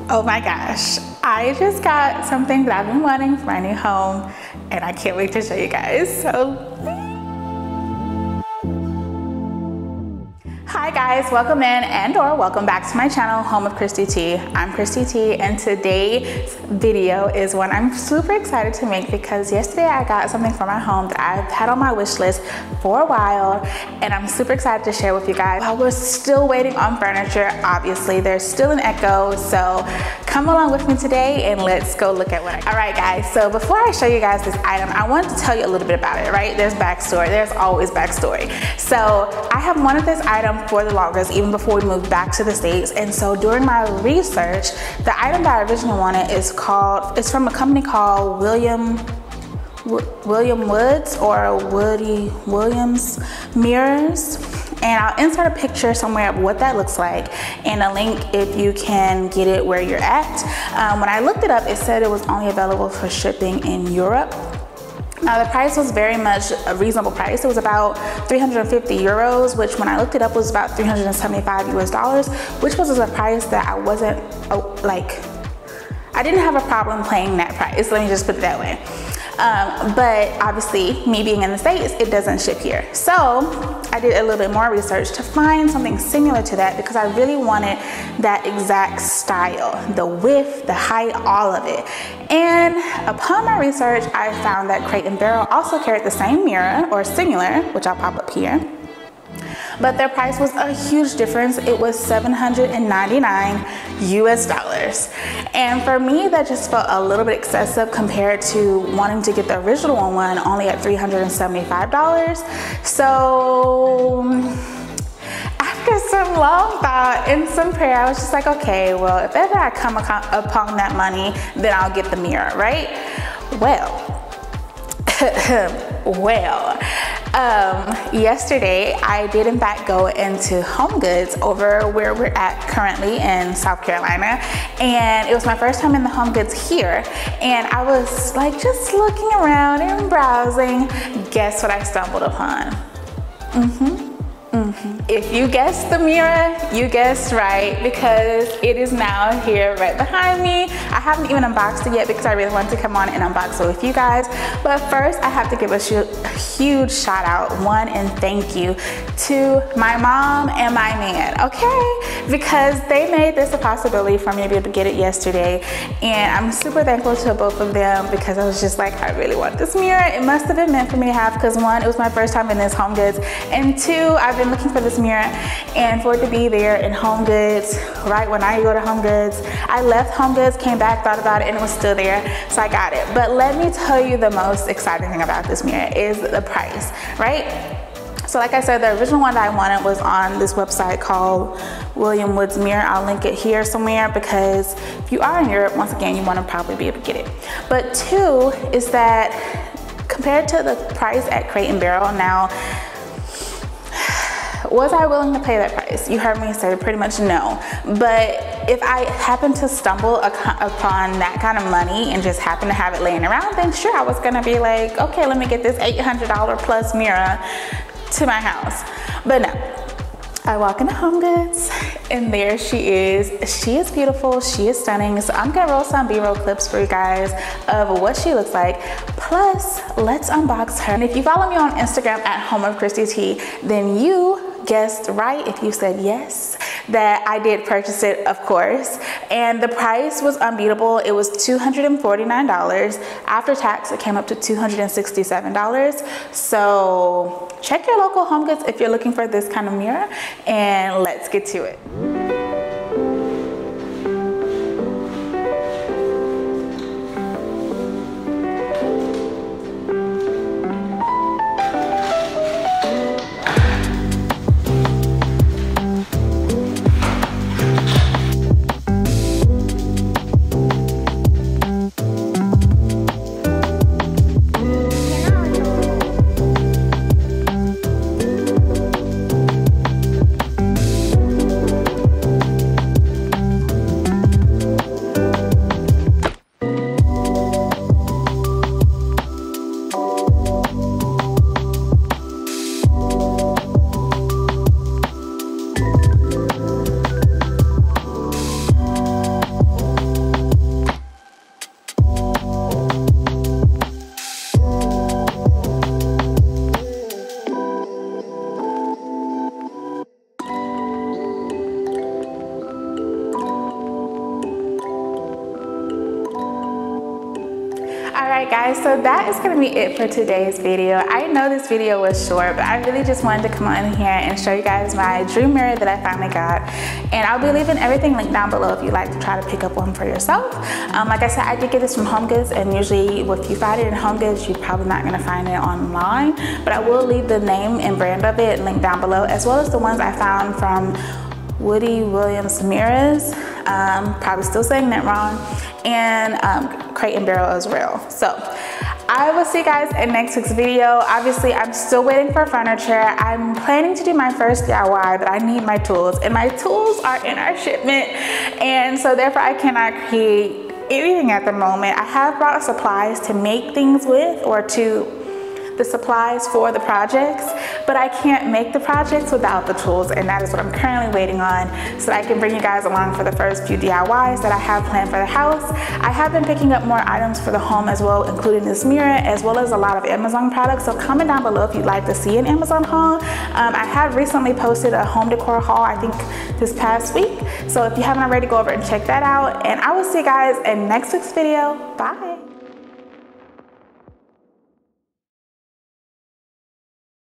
Oh my gosh, I just got something that I've been wanting for my new home and I can't wait to show you guys. Hi guys, welcome in and/or welcome back to my channel, Home of Christy T. I'm Christy T, and today's video is one I'm super excited to make because yesterday I got something for my home that I've had on my wish list for a while, and I'm super excited to share with you guys. While we're still waiting on furniture, obviously there's still an echo, so come along with me today and let's go look at what I got. All right guys, so before I show you guys this item, I wanted to tell you a little bit about it, right? There's backstory, there's always backstory. So I have wanted this item for the longest, even before we moved back to the States. And so during my research, the item that I originally wanted it's from a company called William Woods or Woody Williams mirrors. And I'll insert a picture somewhere of what that looks like and a link if you can get it where you're at. When I looked it up, it said it was only available for shipping in Europe. Now the price was very much a reasonable price. It was about 350 euros, which when I looked it up was about 375 US dollars, which was a price that I wasn't I didn't have a problem paying that price. Let me just put it that way. But obviously, me being in the States, it doesn't ship here. So I did a little bit more research to find something similar to that because I really wanted that exact style, the width, the height, all of it. And upon my research, I found that Crate & Barrel also carried the same mirror or similar, which I'll pop up here. But their price was a huge difference. It was $799 US dollars. And for me, that just felt a little bit excessive compared to wanting to get the original one only at $375. So after some long thought and some prayer, I was just like, okay, well, if ever I come upon that money, then I'll get the mirror, right? Yesterday I did in fact go into Home Goods over where we're at currently in South Carolina, and it was my first time in the Home Goods here, and I was like just looking around and browsing. Guess what I stumbled upon? If you guessed the mirror, you guessed right, because it is now here right behind me. I haven't even unboxed it yet because I really want to come on and unbox it with you guys. But first, I have to give a huge shout out, and thank you to my mom and my man, okay? Because they made this a possibility for me to be able to get it yesterday. And I'm super thankful to both of them because I was just like, I really want this mirror. It must have been meant for me to have because one, it was my first time in this Home Goods, and two, I've been looking for this mirror, and for it to be there in Home Goods right when I go to Home Goods. I left Home Goods, came back, thought about it, and it was still there, so I got it. But let me tell you, the most exciting thing about this mirror is the price, right? So like I said, the original one that I wanted was on this website called William Woods Mirror. I'll link it here somewhere because if you are in Europe, once again, you want to probably be able to get it. But two is that compared to the price at Crate & Barrel, now, was I willing to pay that price? You heard me say pretty much no. But if I happen to stumble upon that kind of money and just happen to have it laying around, then sure, I was gonna be like, okay, let me get this $800 plus mirror to my house. But no. I walk into Home Goods and there she is. She is beautiful, she is stunning. So I'm gonna roll some B-roll clips for you guys of what she looks like. Plus, let's unbox her. And if you follow me on Instagram at Home of Christy T, then you guessed right if you said yes, that I did purchase it, of course. And the price was unbeatable. It was $249. After tax, it came up to $267. So check your local Home Goods if you're looking for this kind of mirror, and let's get to it. Alright guys, so that is going to be it for today's video. I know this video was short, but I really just wanted to come on here and show you guys my dream mirror that I finally got. And I'll be leaving everything linked down below if you'd like to try to pick up one for yourself. Like I said, I did get this from HomeGoods, and usually if you find it in HomeGoods, you're probably not going to find it online. But I will leave the name and brand of it linked down below, as well as the ones I found from Woody Williams Mirrors, probably still saying that wrong, and Crate and Barrel as well. So I will see you guys in next week's video. Obviously, I'm still waiting for furniture. I'm planning to do my first DIY, but I need my tools, and my tools are in our shipment, and so therefore I cannot create anything at the moment. I have brought supplies to make things with, or to the supplies for the projects, but I can't make the projects without the tools, and that is what I'm currently waiting on, so that I can bring you guys along for the first few DIYs that I have planned for the house. I have been picking up more items for the home as well, including this mirror, as well as a lot of Amazon products, so comment down below if you'd like to see an Amazon haul. I have recently posted a home decor haul, I think this past week, so if you haven't already, go over and check that out, and I will see you guys in next week's video. Bye.